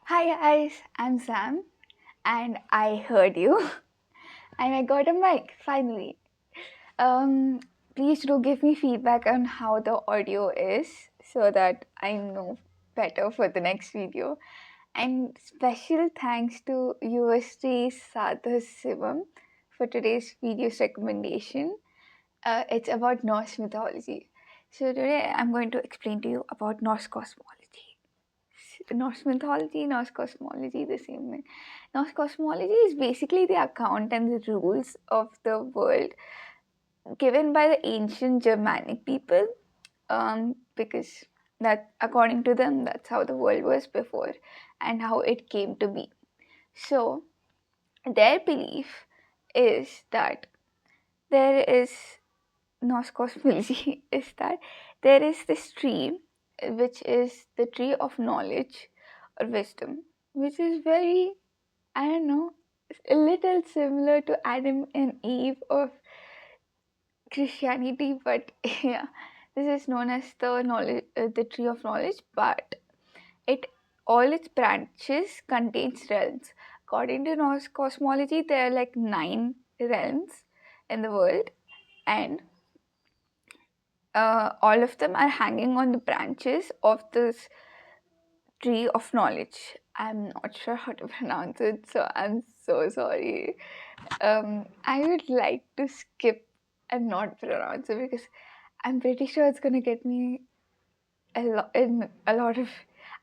Hi guys, I'm Sam and I heard you and I got a mic finally. Um Please do give me feedback on how the audio is so that I know better for the next video. And special thanks to UST Sadhar Sivam for today's video's recommendation. It's about Norse mythology. So today I'm going to explain to you about Norse cosmology. Norse cosmology, the same thing. Norse cosmology is basically the account and the rules of the world given by the ancient Germanic people, because that, according to them, that's how the world was before and how it came to be. So, their belief is that there is Norse cosmology is that there is this tree, which is the tree of knowledge or wisdom, which is very, I don't know, a little similar to Adam and Eve of Christianity, but yeah, this is known as the tree of knowledge. But it all its branches contains realms. According to Norse cosmology, there are like 9 realms in the world, and all of them are hanging on the branches of this tree of knowledge. I'm not sure how to pronounce it, so I'm so sorry. I would like to skip and not pronounce it because I'm pretty sure it's gonna get me a lot of.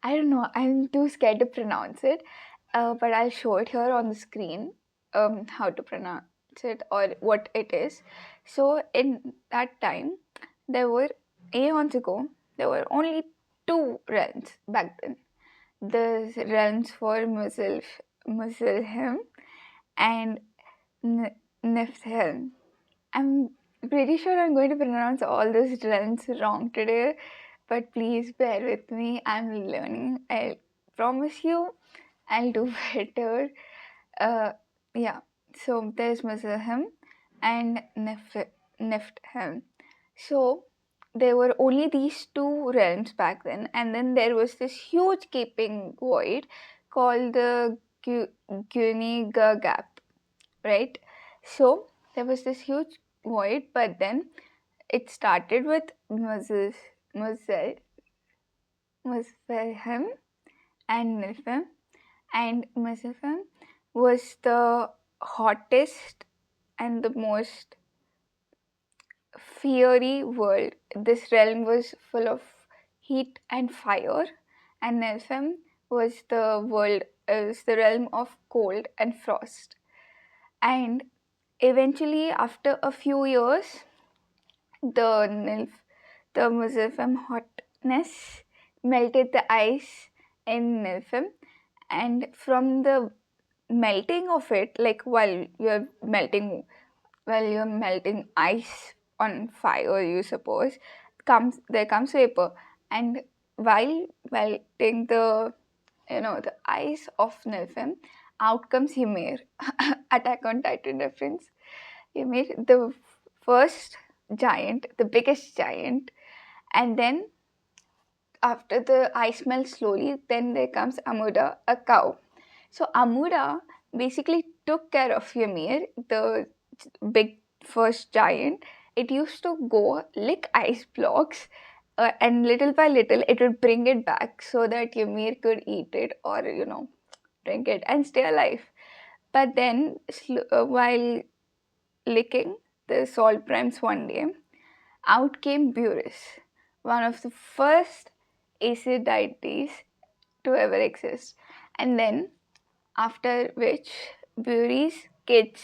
I don't know. I'm too scared to pronounce it, but I'll show it here on the screen. How to pronounce it or what it is. So in that time, there were aeons ago. There were only 2 realms back then. The realms for Musilhelm and Niflheim. I'm pretty sure I'm going to pronounce all those realms wrong today, but please bear with me. I'm learning. I promise you, I'll do better. Uh, yeah. So there's Musilhelm and Niflheim. So there were only these 2 realms back then, and then there was this huge gaping void called the Guniga Gap, right? So there was this huge void, but then it started with Muspelheim and Nilfheim, and Muspelheim was the hottest and the most fiery world. This realm was full of heat and fire, and Nilfheim was the realm of cold and frost. And eventually, after a few years, the the Muspelheim hotness melted the ice in Nilfheim, and from the melting of it, like while you're melting ice on fire, you suppose, comes vapor, and while melting the ice of Nilfheim, out comes Ymir. Attack on Titan reference. Ymir, the first giant, the biggest giant, and then after the ice melts slowly, then there comes Amuda, a cow. So Amuda basically took care of Ymir, the big first giant. It used to go lick ice blocks, and little by little it would bring it back so that Ymir could eat it or drink it and stay alive. But then, while licking the salt primes one day, out came Burus, one of the first Aesir deities to ever exist. And then, after which, Burus' kids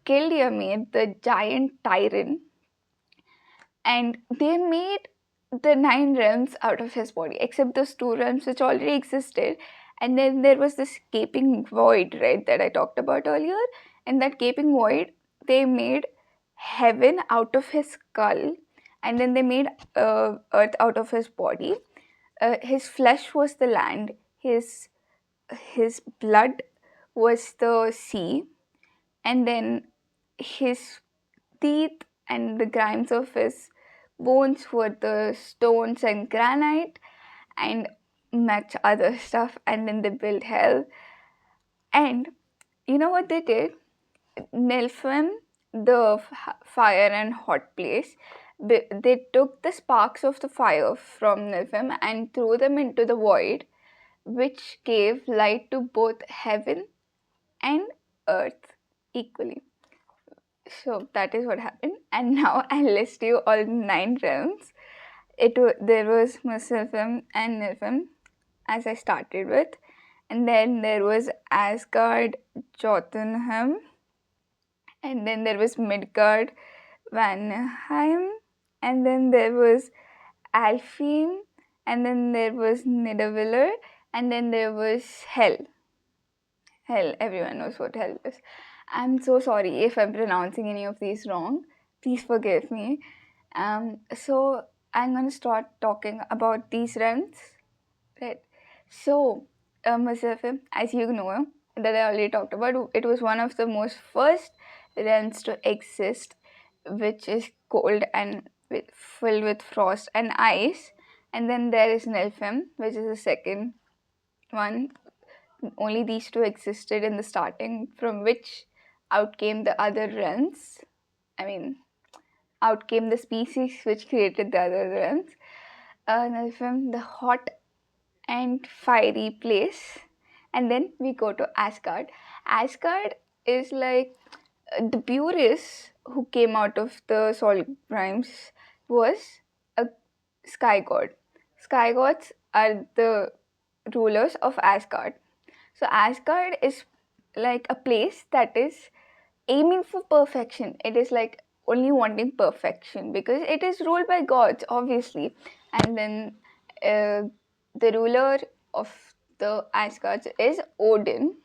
killed Ymir, the giant tyrant, and they made the 9 realms out of his body, except those 2 realms which already existed. And then there was this gaping void, right, that I talked about earlier. And that gaping void, they made heaven out of his skull, and then they made earth out of his body. His flesh was the land. His blood was the sea, and then his teeth and the grimes of his bones were the stones and granite, and much other stuff, and then they built hell. And you know what they did? Nilfim, the fire and hot place, they took the sparks of the fire from Nilfim and threw them into the void, which gave light to both heaven and earth equally. So that is what happened. And now I'll list you all 9 realms. There was Muspelheim and Nilfheim, as I started with, and then there was Asgard, Jotunheim, and then there was Midgard, Vanheim, and then there was Alfheim, and then there was Nidavellir, and then there was Hell. Hell, everyone knows what hell is. I'm so sorry if I'm pronouncing any of these wrong. Please forgive me. So I'm gonna start talking about these realms, right? So, Muzaffar, as you know, that I already talked about, it was one of the most first realms to exist, which is cold and filled with frost and ice. And then there is Nilfheim, which is the second one. Only these two existed in the starting, from which out came the other realms. I mean, out came the species which created the other realms. Nilfheim, the hot and fiery place. And then we go to Asgard. Asgard is like the Beerus who came out of the Sol Primes was a sky god. Sky gods are the rulers of Asgard. So Asgard is like a place that is aiming for perfection. It is like only wanting perfection because it is ruled by gods, obviously. And then the ruler of the Asgard is Odin.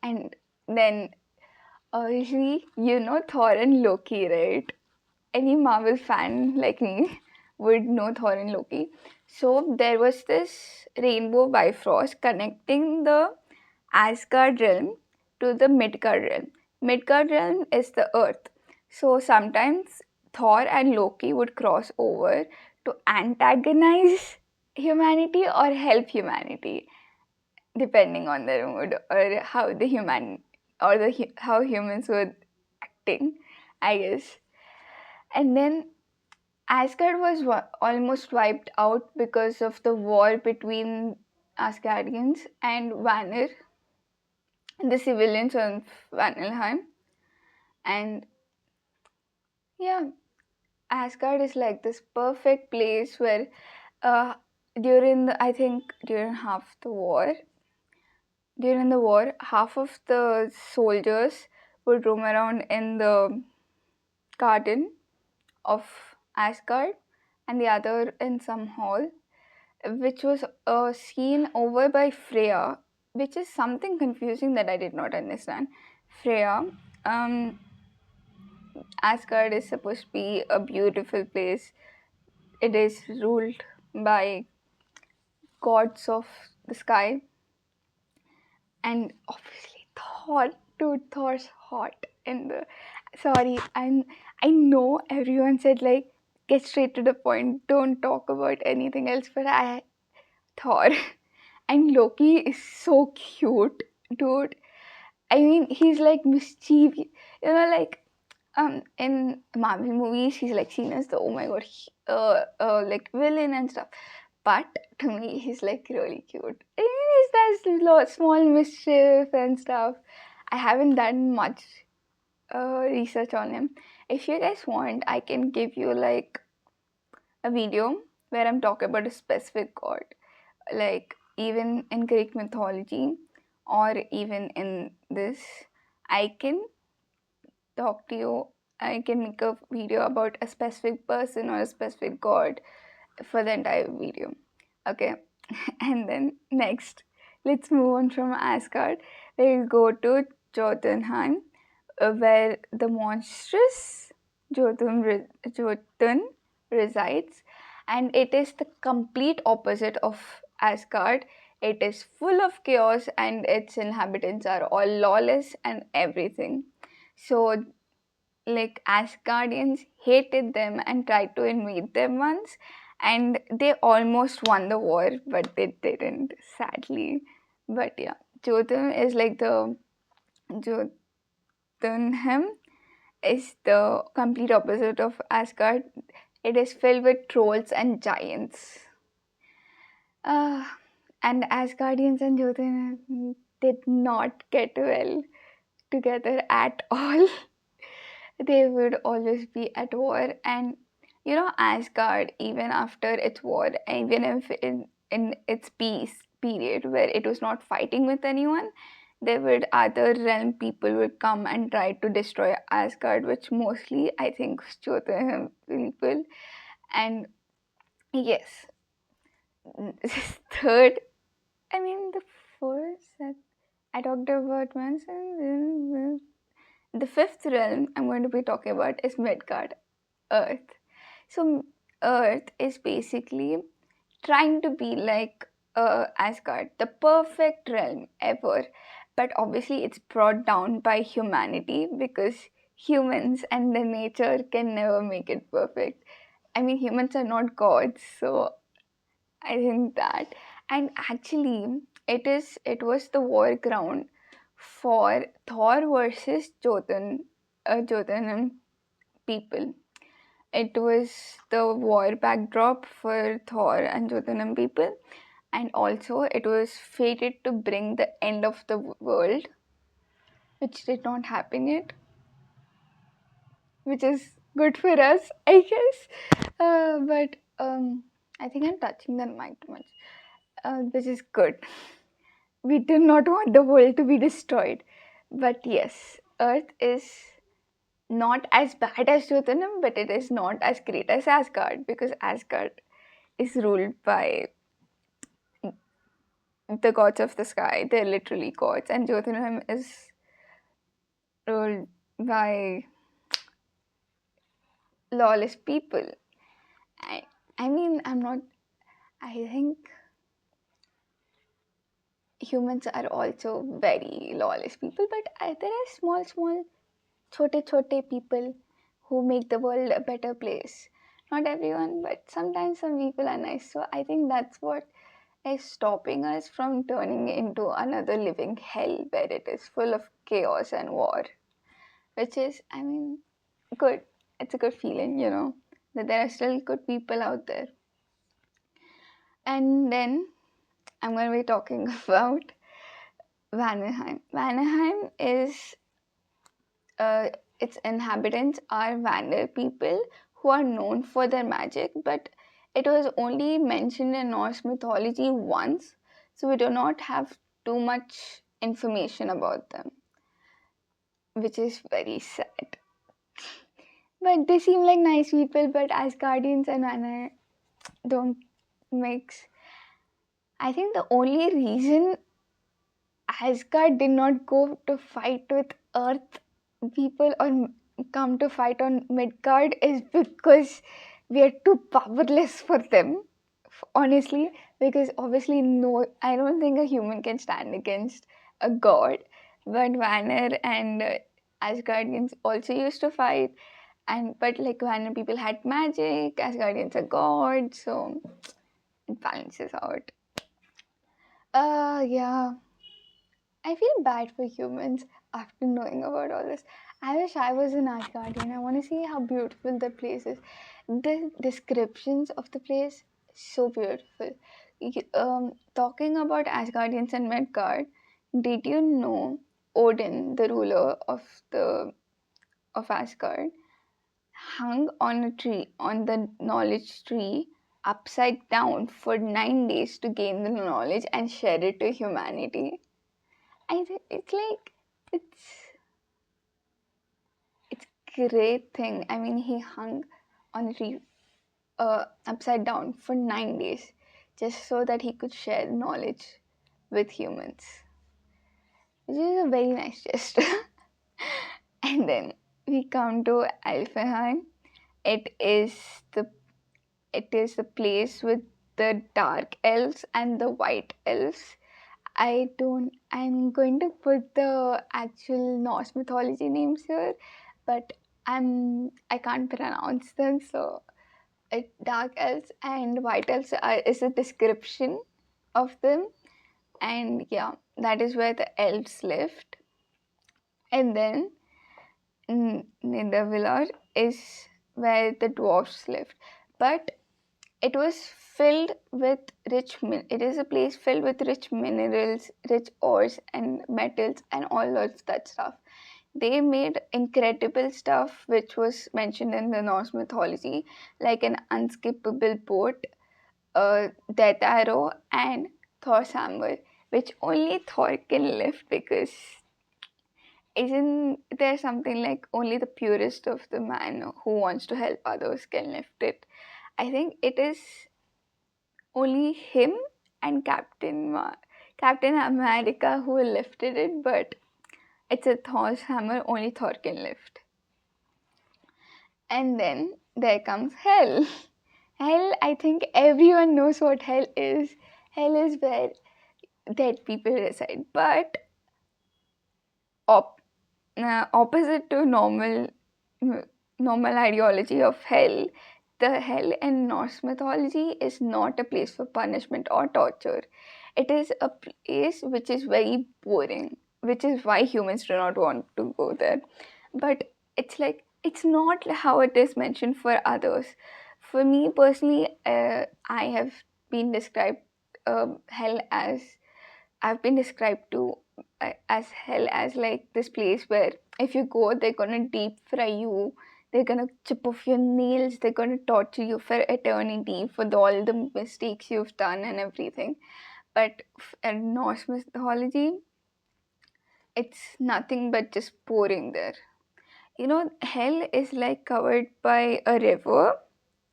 And then obviously, you know Thor and Loki, right? Any Marvel fan like me would know Thor and Loki. So there was this rainbow bifrost connecting the Asgard realm to the Midgard realm. Midgard realm is the earth. So sometimes Thor and Loki would cross over to antagonize humanity or help humanity, depending on their mood or how the human or how humans were acting, I guess. And then Asgard was almost wiped out because of the war between Asgardians and Vanir, the civilians of Vanilheim. And yeah, Asgard is like this perfect place where uh, I think during the war, half of the soldiers would roam around in the garden of Asgard and the other in some hall, which was seen over by Freya, which is something confusing that I did not understand. Freya, um, Asgard is supposed to be a beautiful place. It is ruled by gods of the sky, and obviously Thor. Dude, Thor's hot. And sorry, I know everyone said like get straight to the point, don't talk about anything else, but I Thor and Loki is so cute, dude. I mean, he's like mischievous, like in Marvel movies, he's like seen as the oh my god, like villain and stuff. But to me, he's like really cute. I mean, he does small mischief and stuff. I haven't done much research on him. If you guys want, I can give you like a video where I'm talking about a specific god, like even in Greek mythology or even in this. I can talk to you. I can make a video about a specific person or a specific god for the entire video. Okay, and then next, let's move on from Asgard. We'll go to Jotunheim, where the monstrous Jotun resides, and it is the complete opposite of Asgard. It is full of chaos, and its inhabitants are all lawless and everything. So like Asgardians hated them and tried to invade them once, and they almost won the war, but they didn't, sadly. But yeah, Jotun is like the Jotunheim is the complete opposite of Asgard. It is filled with trolls and giants. Uh, and Asgardians and Jotunheim did not get well together at all. They would always be at war. And Asgard, even after its war, even if in its peace period where it was not fighting with anyone, there would other realm people would come and try to destroy Asgard, which mostly I think was Jotunheim people. And yes, third, I mean the first that I talked about once, and then the fifth realm I'm going to be talking about is Midgard, Earth. So Earth is basically trying to be like Asgard, the perfect realm ever. But obviously, it's brought down by humanity because humans and the nature can never make it perfect. I mean, humans are not gods, so I think that. And actually, it was the war ground for Thor versus Jotunheim people. It was the war backdrop for Thor and Jotunheim people, and also it was fated to bring the end of the world, which did not happen yet, which is good for us, I guess. But I think I'm touching the mic too much, which is good. We do not want the world to be destroyed, but yes, Earth is not as bad as Jotunheim, but it is not as great as Asgard because Asgard is ruled by the gods of the sky. They're literally gods, and Jotunheim is ruled by lawless people. I, I mean, I'm not. I think humans are also very lawless people, but there are small, chote people who make the world a better place. Not everyone, but sometimes some people are nice. So I think that's what is stopping us from turning into another living hell where it is full of chaos and war. Which is, I mean, good. It's a good feeling, that there are still good people out there. And then I'm going to be talking about Vanaheim. Vanaheim is, its inhabitants are Vanir people who are known for their magic, but it was only mentioned in Norse mythology once, so we do not have too much information about them, which is very sad. But they seem like nice people, but Asgardians and Vanir don't mix. I think the only reason Asgard did not go to fight with Earth people or come to fight on Midgard is because we are too powerless for them. Honestly, because obviously, no, I don't think a human can stand against a god. But Vanir and Asgardians also used to fight, but like Vanir people had magic, Asgardians are gods, so it balances out. Yeah. I feel bad for humans after knowing about all this. I wish I was an Asgardian. I want to see how beautiful the place is. The descriptions of the place, so beautiful. Talking about Asgardians and Midgard, did you know Odin, the ruler of Asgard, hung on a tree, on the knowledge tree, upside down for 9 days to gain the knowledge and share it to humanity? I think it's like it's great thing. I mean, he hung on a tree, upside down for 9 days, just so that he could share knowledge with humans, which is a very nice gesture. And then we come to Alfheim. It is the it is the place with the dark elves and the white elves. I'm going to put the actual Norse mythology names here, but I can't pronounce them, so dark elves and white elves is a description of them, and yeah, that is where the elves lived. And then Nidavellir is where the dwarfs lived, but it was filled with it is a place filled with rich minerals, rich ores and metals and all of that stuff. They made incredible stuff which was mentioned in the Norse mythology, like an unskippable boat, a death arrow, and Thor's hammer, which only Thor can lift because isn't there something like only the purest of the man who wants to help others can lift it? I think it is only him and Captain America who lifted it, but it's a Thor's hammer only Thor can lift. And then there comes hell. Hell, I think everyone knows what hell is. Hell is where dead people reside, but op- opposite to normal ideology of hell, the hell in Norse mythology is not a place for punishment or torture. It is a place which is very boring, which is why humans do not want to go there. But it's like it's not how it is mentioned for others. For me personally, I have been described hell as I've been described to as hell as like this place where if you go, they're gonna deep fry you, they're gonna chip off your nails, they're gonna torture you for eternity for all the mistakes you've done and everything. But in Norse mythology, it's nothing but just pouring there. You know, hell is like covered by a river,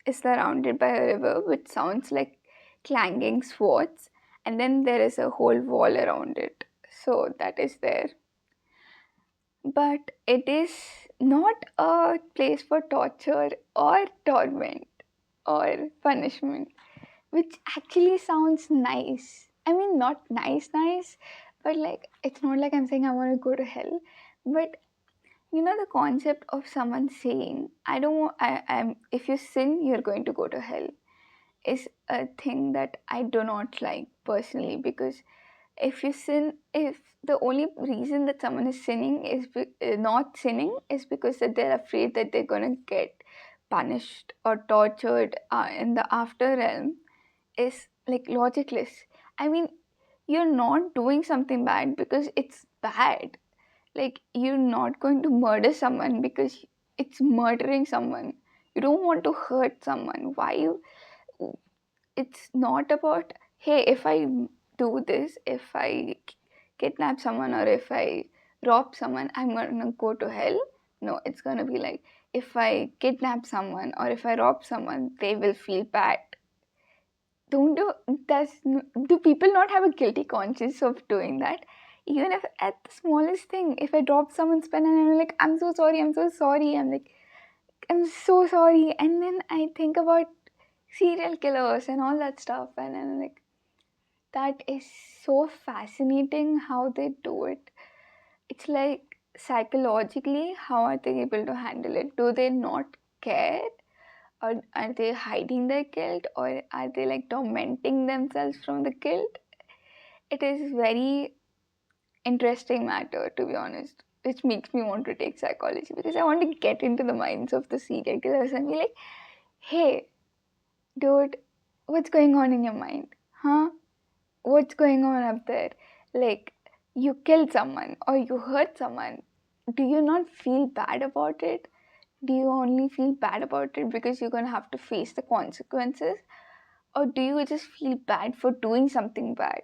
is surrounded by a river which sounds like clanging swords, and then there is a whole wall around it. So that is there. But it is not a place for torture or torment or punishment, which actually sounds nice. I mean, not nice, but like, it's not like I'm saying I want to go to hell, but you know the concept of someone saying I don't want I'm if you sin you're going to go to hell is a thing that I do not like personally, because if the only reason that someone is sinning is not sinning is because that they're afraid that they're going to get punished or tortured in the after realm, is like logicless. I mean, you're not doing something bad because it's bad. Like, you're not going to murder someone because it's murdering someone. You don't want to hurt someone. Why you? It's not about, hey, if I do this, if I kidnap someone or if I rob someone, I'm gonna go to hell. No, it's gonna be like, if I kidnap someone or if I rob someone, they will feel bad. Don't do does Do people not have a guilty conscience of doing that? Even if at the smallest thing, if I drop someone's pen and I'm like, I'm so sorry, I'm like, I'm so sorry, and then I think about serial killers and all that stuff, and I'm like, that is so fascinating how they do it. It's like psychologically, how are they able to handle it? Do they not care? Or are they hiding their guilt, or are they like tormenting themselves from the guilt? It is very interesting matter, to be honest, which makes me want to take psychology, because I want to get into the minds of the serial killers and be like, hey, dude, what's going on in your mind? Huh? What's going on up there? Like, you killed someone or you hurt someone. Do you not feel bad about it? Do you only feel bad about it because you're going to have to face the consequences? Or do you just feel bad for doing something bad?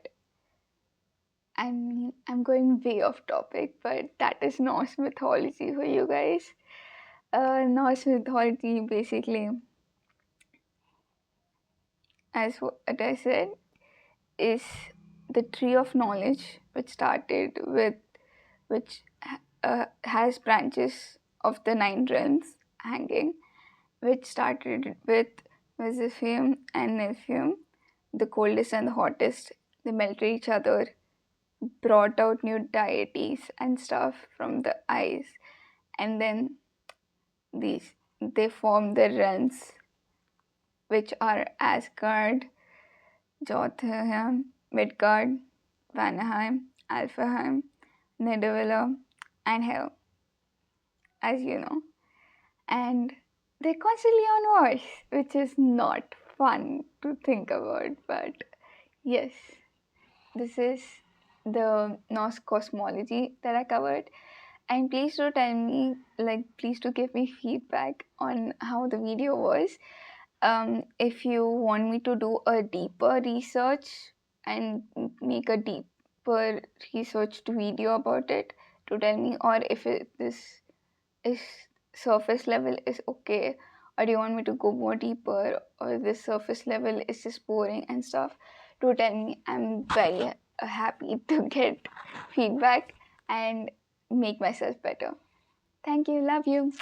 I mean, I'm going way off topic, but that is Norse mythology for you guys. Norse mythology basically, as what I said, is the tree of knowledge, which has branches of the nine realms hanging, which started with Mesophium and Nephium, the coldest and the hottest. They melted each other, brought out new deities and stuff from the ice, and then these they formed the realms which are Asgard, Jotunheim, Midgard, Vanaheim, Alfheim, Nidavellir, and Hell, as you know. And they're constantly on wars, which is not fun to think about, but yes, this is the Norse cosmology that I covered. And please do tell me, please do give me feedback on how the video was. If you want me to do a deeper research and make a deeper researched video about it, to tell me, or if this is surface level is okay, or do you want me to go more deeper, or this surface level is just boring and stuff, do tell me. I'm very happy to get feedback and make myself better. Thank you. Love you.